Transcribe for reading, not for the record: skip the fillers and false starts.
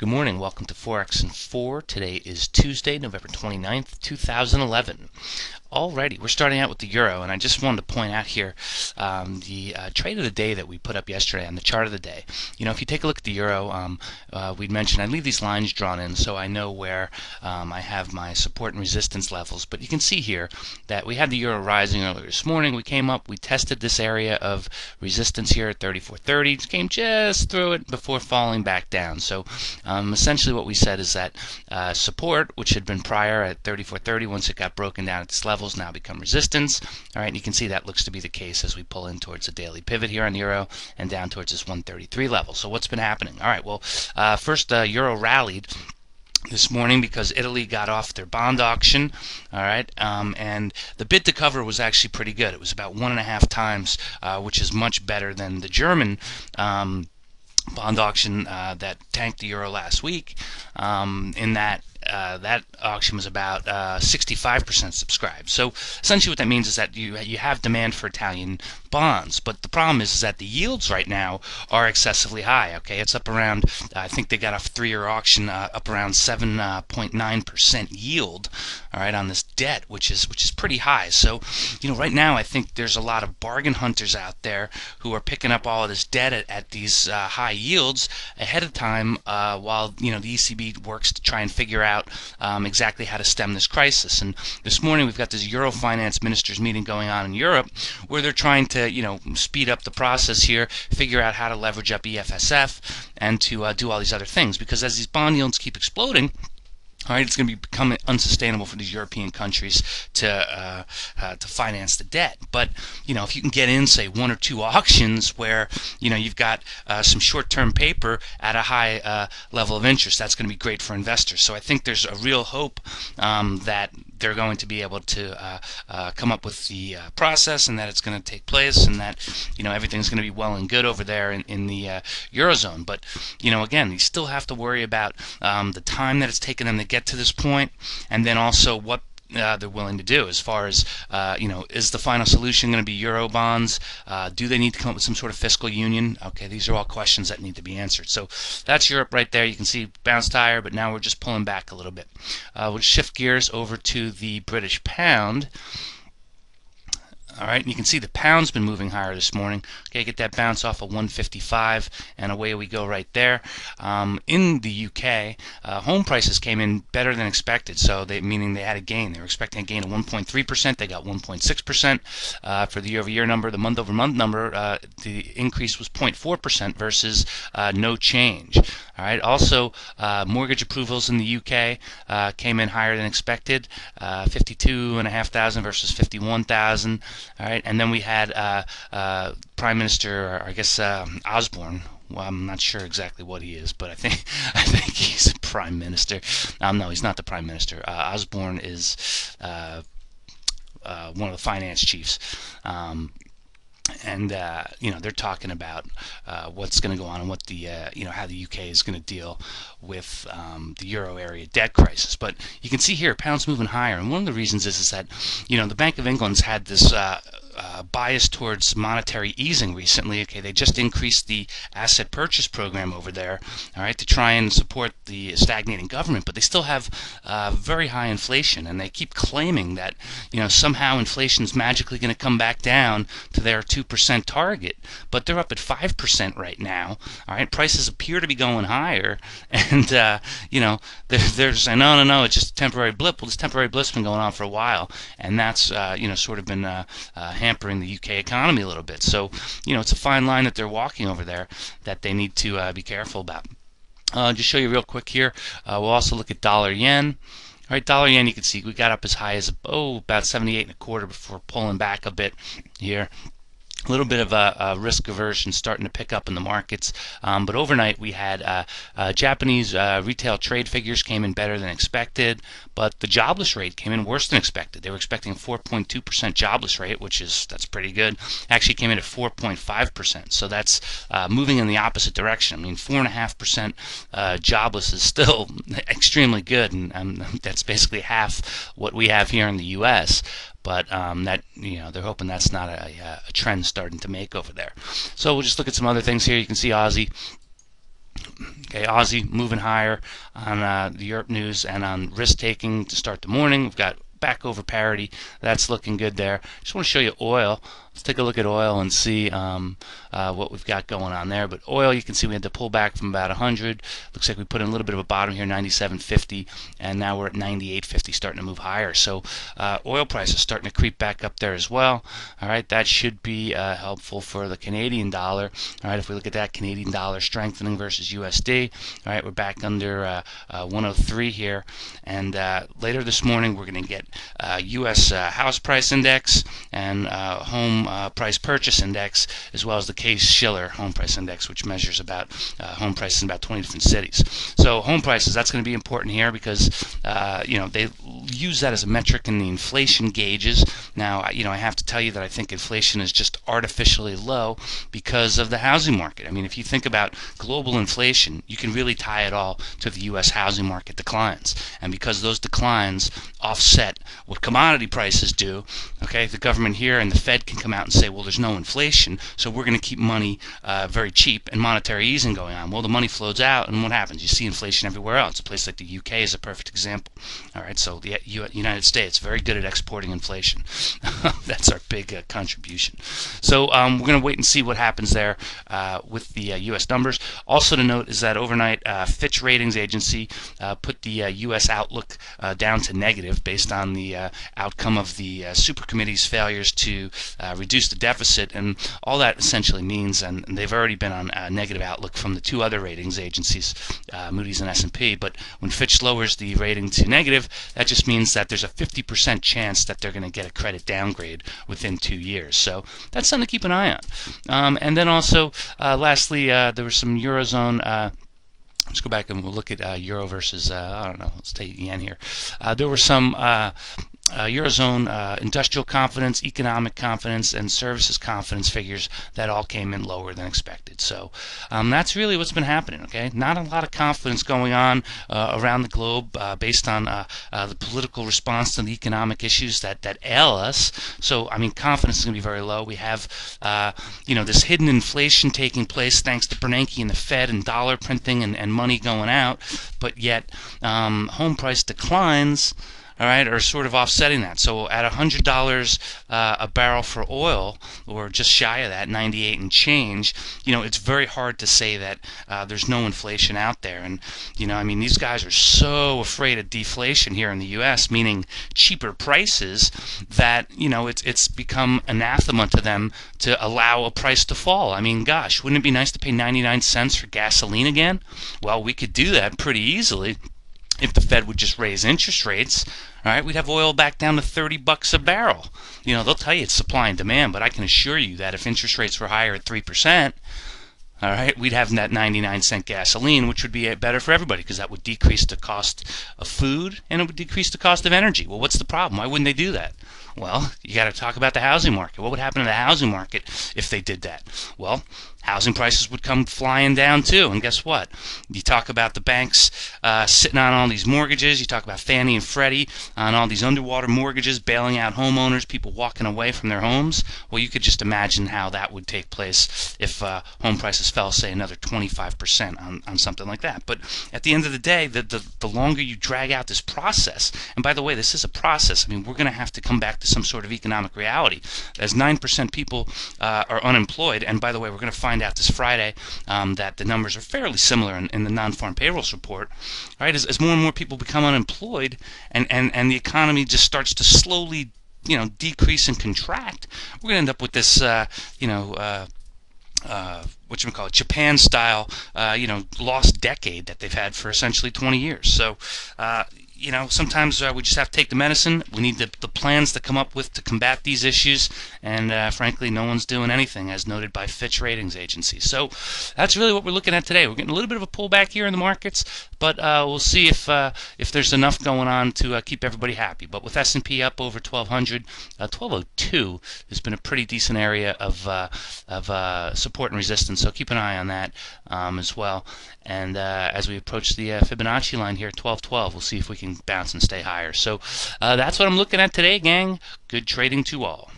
Good morning. Welcome to Forex in 4. Today is Tuesday, November 29th, 2011. Alrighty, we're starting out with the euro, and I just wanted to point out here the trade of the day that we put up yesterday on the chart of the day. You know, if you take a look at the euro, we'd mentioned I leave these lines drawn in so I know where I have my support and resistance levels. But you can see here that we had the euro rising earlier this morning. We came up, we tested this area of resistance here at 34.30, came just through it before falling back down. So essentially what we said is that support, which had been prior at 34.30, once it got broken down at this level, now become resistance. All right, and you can see that looks to be the case as we pull in towards the daily pivot here on the euro and down towards this 133 level. So what's been happening? All right, well, first euro rallied this morning because Italy got off their bond auction, all right, and the bid to cover was actually pretty good. It was about 1.5 times, which is much better than the German bond auction that tanked the euro last week. In that that auction was about 65% subscribed. So essentially what that means is that you have demand for Italian bonds, but the problem is that the yields right now are excessively high. Okay, it's up around, I think they got a 3-year auction up around 7.9% yield, all right, on this debt, which is pretty high. So, you know, right now I think there's a lot of bargain hunters out there who are picking up all of this debt at these high yields ahead of time, while, you know, the ECB works to try and figure out exactly how to stem this crisis. And this morning we've got this Euro finance ministers meeting going on in Europe where they're trying to, you know, speed up the process here, figure out how to leverage up EFSF and to do all these other things, because as these bond yields keep exploding, all right, it's going to become unsustainable for these European countries to finance the debt. But, you know, if you can get in, say, 1 or 2 auctions where, you know, you've got some short-term paper at a high level of interest, that's going to be great for investors. So I think there's a real hope that they're going to be able to come up with the process, and that it's going to take place, and that, you know, everything's going to be well and good over there in the Eurozone. But, you know, again, you still have to worry about the time that it's taken them to get to this point, and then also what they're willing to do as far as, you know, is the final solution going to be Euro bonds? Do they need to come up with some sort of fiscal union? Okay, these are all questions that need to be answered. So that's Europe right there. You can see bounced higher, but now we're just pulling back a little bit. We'll shift gears over to the British pound. All right, and you can see the pound's been moving higher this morning. Okay, get that bounce off of 155, and away we go right there. In the UK, home prices came in better than expected, so meaning they had a gain. They were expecting a gain of 1.3%. They got 1.6% for the year-over-year number. The month-over-month number, the increase was 0.4% versus no change. All right. Also, mortgage approvals in the UK came in higher than expected, 52,500 versus 51,000. All right, and then we had Prime Minister, or I guess Osborne. Well, I'm not sure exactly what he is, but I think he's a Prime Minister. No, he's not the Prime Minister. Osborne is one of the finance chiefs. And you know, they're talking about what's going to go on and what the you know, how the UK is going to deal with the euro area debt crisis. But you can see here, pound's moving higher, and one of the reasons is that, you know, the Bank of England's had this bias towards monetary easing recently. Okay, they just increased the asset purchase program over there, all right, to try and support the stagnating government, but they still have very high inflation, and they keep claiming that, you know, somehow inflation's magically going to come back down to their 2% target, but they're up at 5% right now. All right, prices appear to be going higher, and you know, they're saying no, it's just a temporary blip. Well, this temporary blip's been going on for a while, and that's you know, sort of been hampering the UK economy a little bit. So, you know, it's a fine line that they're walking over there that they need to be careful about. Just show you real quick here. We'll also look at dollar yen. All right, dollar yen, you can see we got up as high as about 78.25 before pulling back a bit here. A little bit of a risk aversion starting to pick up in the markets, but overnight we had Japanese retail trade figures came in better than expected, but the jobless rate came in worse than expected. They were expecting a 4.2% jobless rate, that's pretty good. Actually came in at 4.5%, so that's moving in the opposite direction. I mean, 4.5% jobless is still extremely good, and that's basically half what we have here in the U.S. But that, you know, they're hoping that's not a trend starting to make over there. So we'll just look at some other things here. You can see Aussie Okay, Aussie moving higher on the Europe news and on risk taking to start the morning. We've got back over parity. That's looking good there. Just want to show you oil. Let's take a look at oil and see what we've got going on there. But oil, you can see we had to pull back from about 100. Looks like we put in a little bit of a bottom here, 97.50, and now we're at 98.50, starting to move higher. So oil prices starting to creep back up there as well. All right, that should be helpful for the Canadian dollar. All right, if we look at that Canadian dollar strengthening versus USD, all right, we're back under 103 here. And later this morning, we're going to get U.S. house price index and home price purchase index, as well as the Case-Shiller home price index, which measures about home prices in about 20 different cities. So home prices, that's going to be important here because they use that as a metric in the inflation gauges. Now, I have to tell you that I think inflation is just artificially low because of the housing market. I mean, if you think about global inflation, you can really tie it all to the U.S. housing market declines. And because those declines offset what commodity prices do, okay, the government here and the Fed can come out and say, well, there's no inflation, so we're going to keep money very cheap and monetary easing going on. Well, the money flows out, and what happens? You see inflation everywhere else. A place like the UK is a perfect example. All right, so the United States, very good at exporting inflation. That's our big contribution. So we're going to wait and see what happens there with the U.S. numbers. Also to note is that overnight Fitch Ratings Agency put the U.S. outlook down to negative based on the outcome of the Supercommittee's failures to reduce the deficit, and all that essentially means, and they've already been on a negative outlook from the two other ratings agencies, Moody's and S&P, but when Fitch lowers the rating to negative, that just means that there's a 50% chance that they're going to get a credit downgrade within 2 years. So that's something to keep an eye on. And then also, lastly, there was some Eurozone. Let's go back and we'll look at euro versus, I don't know, let's take yen here. There were some Eurozone industrial confidence, economic confidence, and services confidence figures that all came in lower than expected. So that's really what's been happening. Okay, not a lot of confidence going on around the globe based on the political response to the economic issues that ail us. So I mean, confidence is going to be very low. We have this hidden inflation taking place thanks to Bernanke and the Fed and dollar printing and money going out, but yet home price declines, all right, are sort of offsetting that. So at $100 a barrel for oil, or just shy of that, 98 and change, it's very hard to say that there's no inflation out there. And I mean, these guys are so afraid of deflation here in the U.S., meaning cheaper prices, that it's become anathema to them to allow a price to fall. I mean, gosh, wouldn't it be nice to pay 99 cents for gasoline again? Well, we could do that pretty easily if the Fed would just raise interest rates. All right, we'd have oil back down to $30 a barrel. They'll tell you it's supply and demand, but I can assure you that if interest rates were higher at 3%, all right, we'd have that 99-cent gasoline, which would be better for everybody because that would decrease the cost of food and it would decrease the cost of energy. Well, what's the problem? Why wouldn't they do that? Well, you got to talk about the housing market. What would happen to the housing market if they did that? Well, housing prices would come flying down too. And guess what? You talk about the banks sitting on all these mortgages. You talk about Fannie and Freddie on all these underwater mortgages, bailing out homeowners, people walking away from their homes. Well, you could just imagine how that would take place if home prices fell, say, another 25% on something like that. But at the end of the day, the longer you drag out this process, and by the way, this is a process. I mean, we're going to have to come back to some sort of economic reality. As 9% people are unemployed, and by the way, we're going to find out this Friday that the numbers are fairly similar in the non-farm payrolls report. All right, as more and more people become unemployed, and the economy just starts to slowly decrease and contract, we're going to end up with this Japan-style lost decade that they've had for essentially 20 years. So sometimes we just have to take the medicine. We need the plans to come up with to combat these issues, and frankly, no one's doing anything, as noted by Fitch Ratings Agency. So that's really what we're looking at today. We're getting a little bit of a pullback here in the markets, but we'll see if there's enough going on to keep everybody happy. But with S&P up over 1200, 1202 has been a pretty decent area of support and resistance. So keep an eye on that as well. And as we approach the Fibonacci line here, 1212, we'll see if we can bounce and stay higher. So that's what I'm looking at today, gang. Good trading to all.